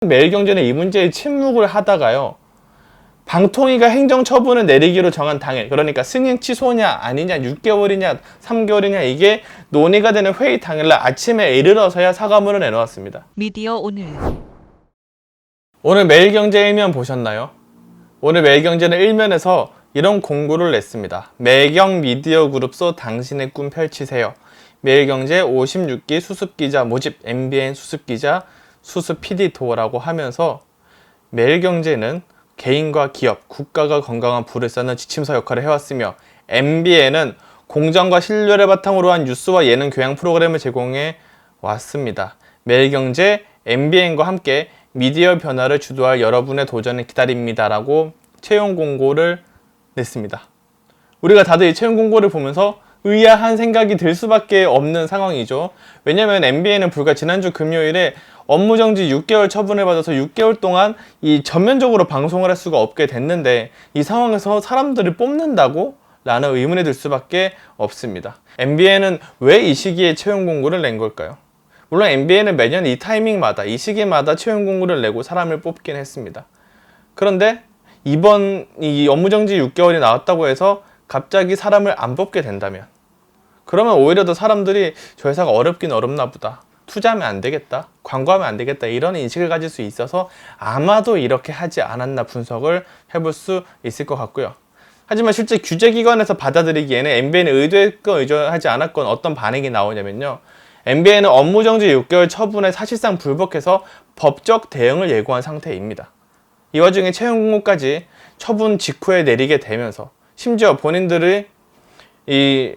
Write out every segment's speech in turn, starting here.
매일경제는 이 문제에 침묵을 하다가요, 방통위가 행정처분을 내리기로 정한 당일, 그러니까 승인 취소냐 아니냐, 6개월이냐 3개월이냐 이게 논의가 되는 회의 당일날 아침에 이르러서야 사과문을 내놓았습니다. 미디어 오늘 매일경제 1면 보셨나요? 오늘 매일경제는 1면에서 이런 공고를 냈습니다. 매경 미디어그룹소 당신의 꿈 펼치세요. 매일경제 56기 수습기자 모집, MBN 수습기자 수습 PD 도어라고 하면서, 매일경제는 개인과 기업, 국가가 건강한 부를 쌓는 지침서 역할을 해왔으며, MBN은 공정과 신뢰를 바탕으로 한 뉴스와 예능 교양 프로그램을 제공해 왔습니다. 매일경제, MBN과 함께 미디어 변화를 주도할 여러분의 도전을 기다립니다 라고 채용 공고를 냈습니다. 우리가 다들 이 채용 공고를 보면서 의아한 생각이 들 수밖에 없는 상황이죠. 왜냐면 MBN은 불과 지난주 금요일에 업무정지 6개월 처분을 받아서 6개월 동안 이 전면적으로 방송을 할 수가 없게 됐는데, 이 상황에서 사람들을 뽑는다고? 라는 의문이 들 수밖에 없습니다. MBN은 왜 이 시기에 채용 공고를 낸 걸까요? 물론 MBN은 매년 이 타이밍마다, 이 시기마다 채용 공고를 내고 사람을 뽑긴 했습니다. 그런데 이번 이 업무정지 6개월이 나왔다고 해서 갑자기 사람을 안 뽑게 된다면, 그러면 오히려 더 사람들이 저 회사가 어렵긴 어렵나 보다, 투자하면 안 되겠다, 광고하면 안 되겠다, 이런 인식을 가질 수 있어서 아마도 이렇게 하지 않았나 분석을 해볼 수 있을 것 같고요. 하지만 실제 규제기관에서 받아들이기에는 MBN이 의도했건 의도하지 않았건 어떤 반응이 나오냐면요, MBN은 업무정지 6개월 처분에 사실상 불복해서 법적 대응을 예고한 상태입니다. 이 와중에 채용 공고까지 처분 직후에 내리게 되면서, 심지어 본인들의 이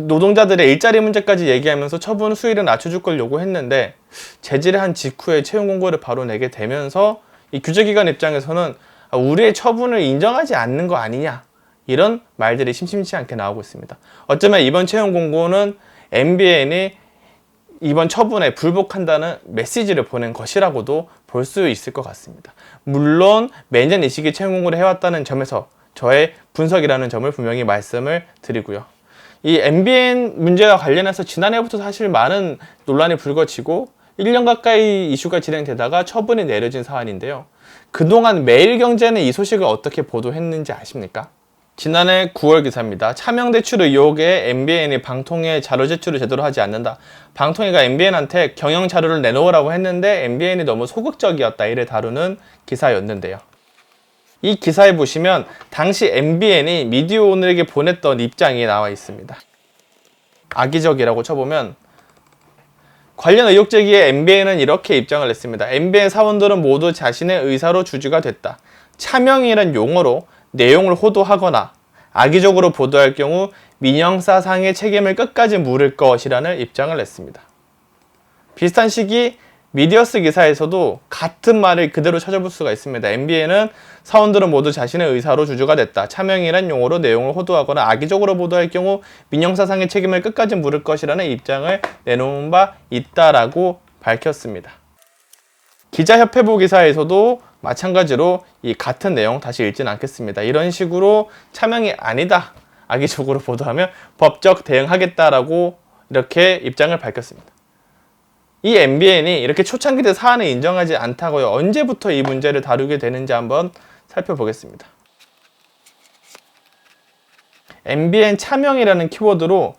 노동자들의 일자리 문제까지 얘기하면서 처분 수위를 낮춰줄 걸 요구했는데, 제지를 한 직후에 채용 공고를 바로 내게 되면서 이 규제기관 입장에서는 우리의 처분을 인정하지 않는 거 아니냐, 이런 말들이 심심치 않게 나오고 있습니다. 어쩌면 이번 채용 공고는 MBN이 이번 처분에 불복한다는 메시지를 보낸 것이라고도 볼 수 있을 것 같습니다. 물론 매년 이 시기 채용 공고를 해왔다는 점에서 저의 분석이라는 점을 분명히 말씀을 드리고요. 이 MBN 문제와 관련해서 지난해부터 사실 많은 논란이 불거지고 1년 가까이 이슈가 진행되다가 처분이 내려진 사안인데요. 그동안 매일경제는 이 소식을 어떻게 보도했는지 아십니까? 지난해 9월 기사입니다. 차명대출 의혹에 MBN이 방통위에 자료 제출을 제대로 하지 않는다. 방통위가 MBN한테 경영 자료를 내놓으라고 했는데 MBN이 너무 소극적이었다, 이를 다루는 기사였는데요. 이 기사에 보시면 당시 MBN이 미디어오늘에게 보냈던 입장이 나와 있습니다. 악의적이라고 쳐보면, 관련 의혹 제기에 MBN은 이렇게 입장을 냈습니다. MBN 사원들은 모두 자신의 의사로 주주가 됐다. 차명이란 용어로 내용을 호도하거나 악의적으로 보도할 경우 민형사상의 책임을 끝까지 물을 것이라는 입장을 냈습니다. 비슷한 시기 미디어스 기사에서도 같은 말을 그대로 찾아볼 수가 있습니다. MBN은 사원들은 모두 자신의 의사로 주주가 됐다. 차명이란 용어로 내용을 호도하거나 악의적으로 보도할 경우 민형사상의 책임을 끝까지 물을 것이라는 입장을 내놓은 바 있다라고 밝혔습니다. 기자협회보 기사에서도 마찬가지로 이 같은 내용 다시 읽지는 않겠습니다. 이런 식으로 차명이 아니다, 악의적으로 보도하면 법적 대응하겠다라고 이렇게 입장을 밝혔습니다. 이 MBN이 이렇게 초창기 때 사안을 인정하지 않다고요, 언제부터 이 문제를 다루게 되는지 한번 살펴보겠습니다. MBN 차명이라는 키워드로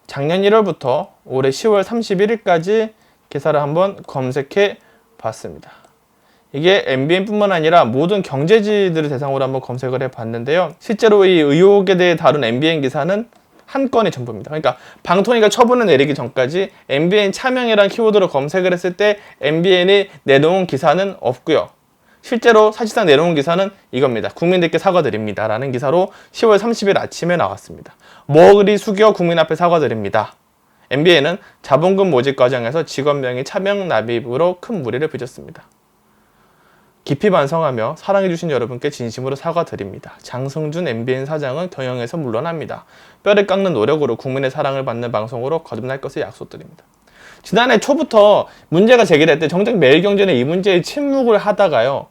작년 1월부터 올해 10월 31일까지 기사를 한번 검색해 봤습니다. 이게 MBN뿐만 아니라 모든 경제지들을 대상으로 한번 검색을 해봤는데요. 실제로 이 의혹에 대해 다룬 MBN 기사는 한 건이 전부입니다. 그러니까 방통위가 처분을 내리기 전까지 MBN 차명이라는 키워드로 검색을 했을 때 MBN이 내놓은 기사는 없고요. 실제로 사실상 내놓은 기사는 이겁니다. 국민들께 사과드립니다 라는 기사로 10월 30일 아침에 나왔습니다. 머리 숙여 국민 앞에 사과드립니다. MBN은 자본금 모집 과정에서 직원명의 차명 납입으로 큰 무리를 빚었습니다. 깊이 반성하며 사랑해주신 여러분께 진심으로 사과드립니다. 장성준 MBN 사장은 경영에서 물러납니다. 뼈를 깎는 노력으로 국민의 사랑을 받는 방송으로 거듭날 것을 약속드립니다. 지난해 초부터 문제가 제기될 때 정작 매일경제는 이 문제에 침묵을 하다가요,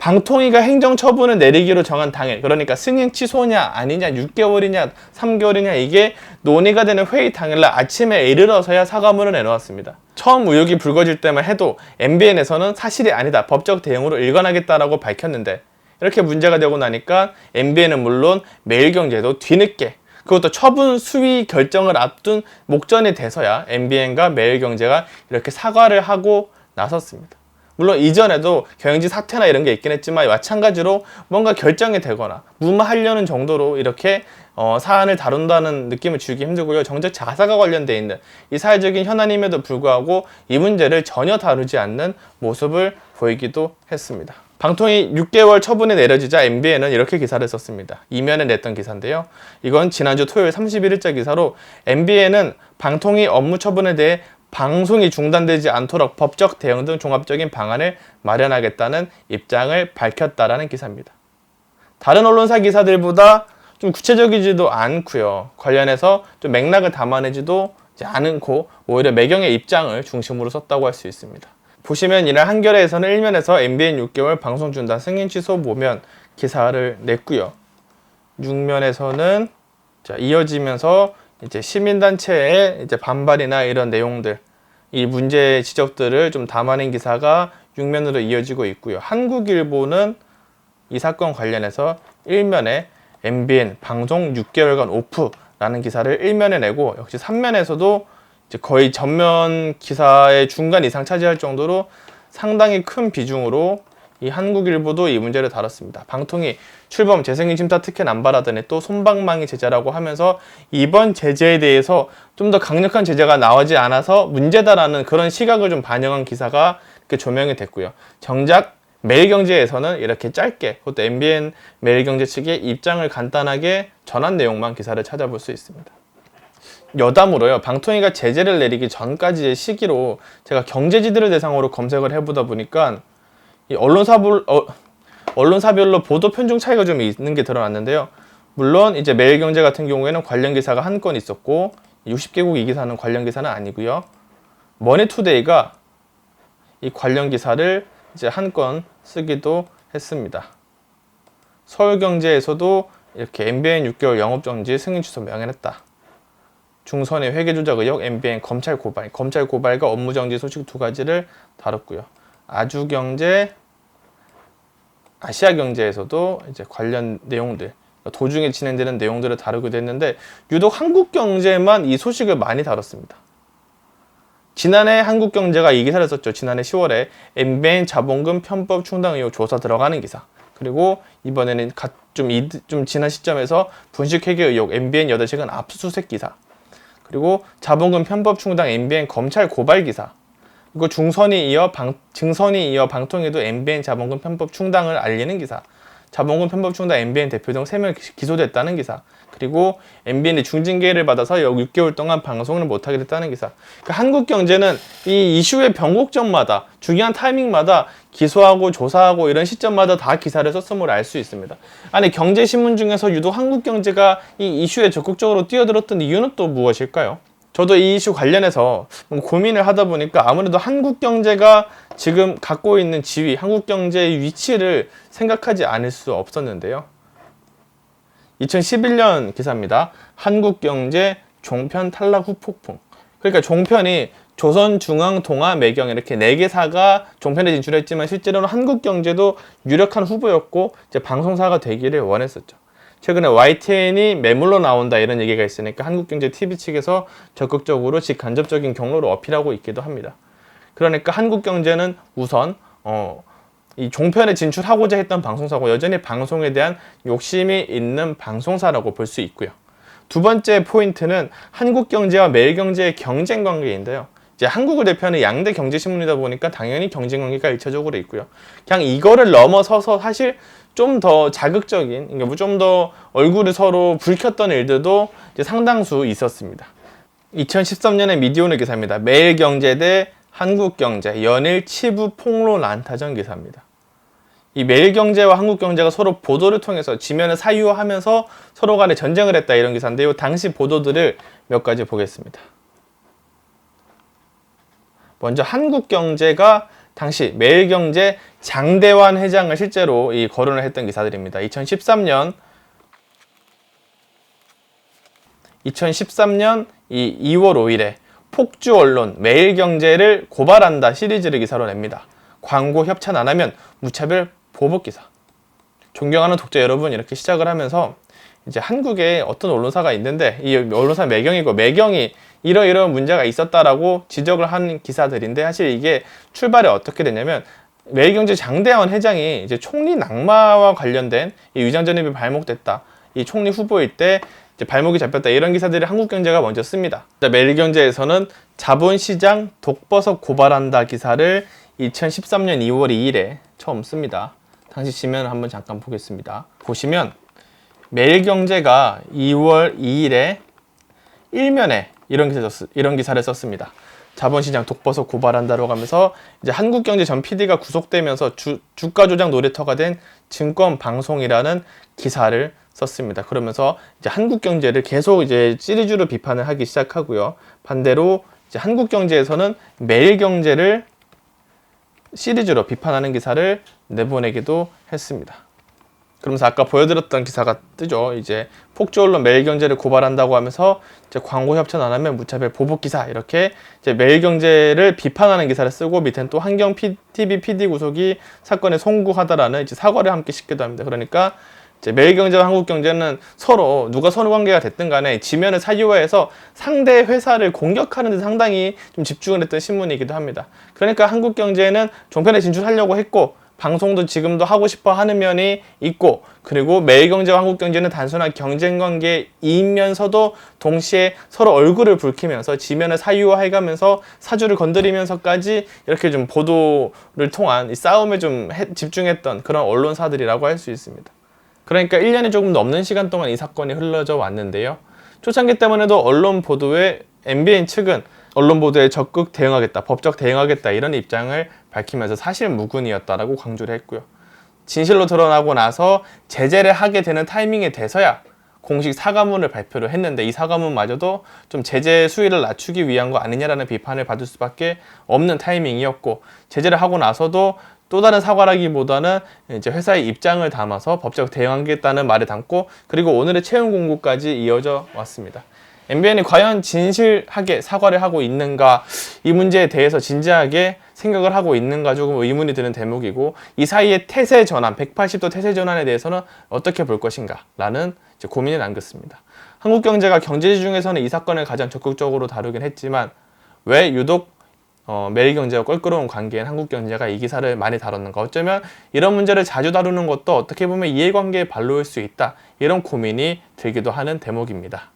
방통위가 행정처분을 내리기로 정한 당일, 그러니까 승인 취소냐 아니냐 6개월이냐 3개월이냐 이게 논의가 되는 회의 당일날 아침에 이르러서야 사과문을 내놓았습니다. 처음 의혹이 불거질 때만 해도 MBN에서는 사실이 아니다, 법적 대응으로 일관하겠다라고 밝혔는데, 이렇게 문제가 되고 나니까 MBN은 물론 매일경제도 뒤늦게, 그것도 처분 수위 결정을 앞둔 목전이 돼서야 MBN과 매일경제가 이렇게 사과를 하고 나섰습니다. 물론 이전에도 경영진 사퇴나 이런 게 있긴 했지만 마찬가지로 뭔가 결정이 되거나 무마하려는 정도로 이렇게 사안을 다룬다는 느낌을 주기 힘들고요. 정작 자사가 관련돼 있는 이 사회적인 현안임에도 불구하고 이 문제를 전혀 다루지 않는 모습을 보이기도 했습니다. 방통위 6개월 처분이 내려지자 MBN은 이렇게 기사를 썼습니다. 이면에 냈던 기사인데요. 이건 지난주 토요일 31일자 기사로, MBN은 방통위 업무 처분에 대해 방송이 중단되지 않도록 법적 대응 등 종합적인 방안을 마련하겠다는 입장을 밝혔다라는 기사입니다. 다른 언론사 기사들보다 좀 구체적이지도 않고요. 관련해서 좀 맥락을 담아내지도 않고 오히려 매경의 입장을 중심으로 썼다고 할 수 있습니다. 보시면 이날 한겨레에서는 일면에서 MBN 6개월 방송 중단 승인 취소 모면 기사를 냈고요. 6면에서는 이어지면서 이제 시민단체의 이제 반발이나 이런 내용들, 이 문제 지적들을 좀 담아낸 기사가 6면으로 이어지고 있고요. 한국일보는 이 사건 관련해서 1면에 MBN 방송 6개월간 오프라는 기사를 1면에 내고, 역시 3면에서도 이제 거의 전면 기사의 중간 이상 차지할 정도로 상당히 큰 비중으로 이 한국일보도 이 문제를 다뤘습니다. 방통위 출범 재승인 심사 특혜 남발하더니 또 솜방망이 제재라고 하면서 이번 제재에 대해서 좀 더 강력한 제재가 나오지 않아서 문제다라는 그런 시각을 좀 반영한 기사가 이렇게 조명이 됐고요. 정작 매일경제에서는 이렇게 짧게, 그것도 MBN 매일경제 측의 입장을 간단하게 전한 내용만 기사를 찾아볼 수 있습니다. 여담으로요, 방통위가 제재를 내리기 전까지의 시기로 제가 경제지들을 대상으로 검색을 해보다 보니까 이 언론사별로 보도 편중 차이가 좀 있는 게 드러났는데요. 물론 이제 매일경제 같은 경우에는 관련 기사가 한 건 있었고 60개국 이 기사는 관련 기사는 아니고요. 머니투데이가 이 관련 기사를 이제 한 건 쓰기도 했습니다. 서울경제에서도 이렇게 MBN 6개월 영업정지 승인 취소 명예했다. 중선의 회계조작 의혹, MBN 검찰 고발과 업무정지 소식 두 가지를 다뤘고요. 아주경제, 아시아경제에서도 이제 관련 내용들, 도중에 진행되는 내용들을 다루기도 했는데 유독 한국경제만 이 소식을 많이 다뤘습니다. 지난해 한국경제가 이 기사를 썼죠. 지난해 10월에 MBN 자본금 편법 충당 의혹 조사 들어가는 기사. 그리고 이번에는 좀 지난 시점에서 분식회계 의혹 MBN 8시간 압수수색 기사. 그리고 자본금 편법 충당 MBN 검찰 고발 기사. 그리고 증선이 이어 방통위도 MBN 자본금 편법 충당을 알리는 기사. 자본금 편법 충당 MBN 대표 등 3명 기소됐다는 기사. 그리고 MBN이 중징계를 받아서 6개월 동안 방송을 못하게 됐다는 기사. 그러니까 한국경제는 이 이슈의 변곡점마다, 중요한 타이밍마다 기소하고 조사하고 이런 시점마다 다 기사를 썼음을 알 수 있습니다. 아니, 경제신문 중에서 유독 한국경제가 이 이슈에 적극적으로 뛰어들었던 이유는 또 무엇일까요? 저도 이 이슈 관련해서 고민을 하다 보니까 아무래도 한국경제가 지금 갖고 있는 지위, 한국경제의 위치를 생각하지 않을 수 없었는데요. 2011년 기사입니다. 한국경제 종편 탈락 후 폭풍. 그러니까 종편이 조선중앙동아 매경 이렇게 4개사가 종편에 진출했지만 실제로는 한국경제도 유력한 후보였고 이제 방송사가 되기를 원했었죠. 최근에 YTN이 매물로 나온다 이런 얘기가 있으니까 한국경제 TV 측에서 적극적으로 직간접적인 경로로 어필하고 있기도 합니다. 그러니까 한국경제는 우선 이 종편에 진출하고자 했던 방송사고 여전히 방송에 대한 욕심이 있는 방송사라고 볼 수 있고요. 두 번째 포인트는 한국경제와 매일경제의 경쟁 관계인데요. 이제 한국을 대표하는 양대 경제신문이다 보니까 당연히 경쟁 관계가 일차적으로 있고요. 그냥 이거를 넘어서서 사실 좀 더 자극적인, 그러니까 좀 더 얼굴을 서로 붉혔던 일들도 이제 상당수 있었습니다. 2013년에 미디어오늘 기사입니다. 매일경제 대 한국경제 연일 치부 폭로 난타전 기사입니다. 이 매일경제와 한국경제가 서로 보도를 통해서 지면을 사유하면서 서로 간에 전쟁을 했다 이런 기사인데요. 당시 보도들을 몇 가지 보겠습니다. 먼저 한국경제가 당시 매일경제 장대환 회장을 실제로 이 거론을 했던 기사들입니다. 2013년 이 2월 5일에 폭주 언론 매일경제를 고발한다 시리즈를 기사로 냅니다. 광고 협찬 안 하면 무차별 보복 기사. 존경하는 독자 여러분, 이렇게 시작을 하면서 이제 한국에 어떤 언론사가 있는데 이 언론사 매경이 이러이러한 문제가 있었다라고 지적을 한 기사들인데, 사실 이게 출발이 어떻게 됐냐면 매일경제 장대환 회장이 이제 총리 낙마와 관련된 이 위장전입이 발목됐다, 이 총리 후보일 때 이제 발목이 잡혔다, 이런 기사들을 한국경제가 먼저 씁니다. 매일경제에서는 자본시장 독버섯 고발한다 기사를 2013년 2월 2일에 처음 씁니다. 당시 지면 한번 잠깐 보겠습니다. 보시면 매일경제가 2월 2일에 일면에 이런 기사를 썼습니다. 자본시장 독버섯 고발한다라고 하면서 이제 한국경제 전 PD가 구속되면서 주가 조작 놀이터가 된 증권방송이라는 기사를 썼습니다. 그러면서 이제 한국경제를 계속 이제 시리즈로 비판을 하기 시작하고요. 반대로 이제 한국경제에서는 매일경제를 시리즈로 비판하는 기사를 내보내기도 했습니다. 그러면서 아까 보여드렸던 기사가 뜨죠. 이제 폭주 언론 매일경제를 고발한다고 하면서 이제 광고 협찬 안 하면 무차별 보복 기사, 이렇게 이제 매일경제를 비판하는 기사를 쓰고 밑에는 또 한경 TV PD 구속이 사건에 송구하다라는 이제 사과를 함께 싣기도 합니다. 그러니까 이제 매일경제와 한국경제는 서로 누가 선후관계가 됐든 간에 지면을 사유화해서 상대 회사를 공격하는 데 상당히 좀 집중을 했던 신문이기도 합니다. 그러니까 한국경제는 종편에 진출하려고 했고, 방송도 지금도 하고 싶어 하는 면이 있고, 그리고 매일경제와 한국경제는 단순한 경쟁관계이면서도 동시에 서로 얼굴을 붉히면서 지면을 사유화해가면서 사주를 건드리면서까지 이렇게 좀 보도를 통한 이 싸움에 좀 집중했던 그런 언론사들이라고 할 수 있습니다. 그러니까 1년이 조금 넘는 시간 동안 이 사건이 흘러져 왔는데요. 초창기 때문에도 언론 보도에 MBN 측은 언론 보도에 적극 대응하겠다, 법적 대응하겠다, 이런 입장을 밝히면서 사실 무근이었다라고 강조를 했고요. 진실로 드러나고 나서 제재를 하게 되는 타이밍에 돼서야 공식 사과문을 발표를 했는데, 이 사과문마저도 좀 제재 수위를 낮추기 위한 거 아니냐라는 비판을 받을 수밖에 없는 타이밍이었고, 제재를 하고 나서도 또 다른 사과라기보다는 이제 회사의 입장을 담아서 법적 대응하겠다는 말을 담고, 그리고 오늘의 채용 공고까지 이어져 왔습니다. MBN이 과연 진실하게 사과를 하고 있는가, 이 문제에 대해서 진지하게 생각을 하고 있는가 조금 의문이 드는 대목이고, 이 사이의 태세 전환, 180도 태세 전환에 대해서는 어떻게 볼 것인가 라는 이제 고민을 남겼습니다. 한국경제가 경제지 중에서는 이 사건을 가장 적극적으로 다루긴 했지만, 왜 유독 매일경제와 껄끄러운 관계인 한국경제가 이 기사를 많이 다뤘는가, 어쩌면 이런 문제를 자주 다루는 것도 어떻게 보면 이해관계의 발로일 수 있다, 이런 고민이 들기도 하는 대목입니다.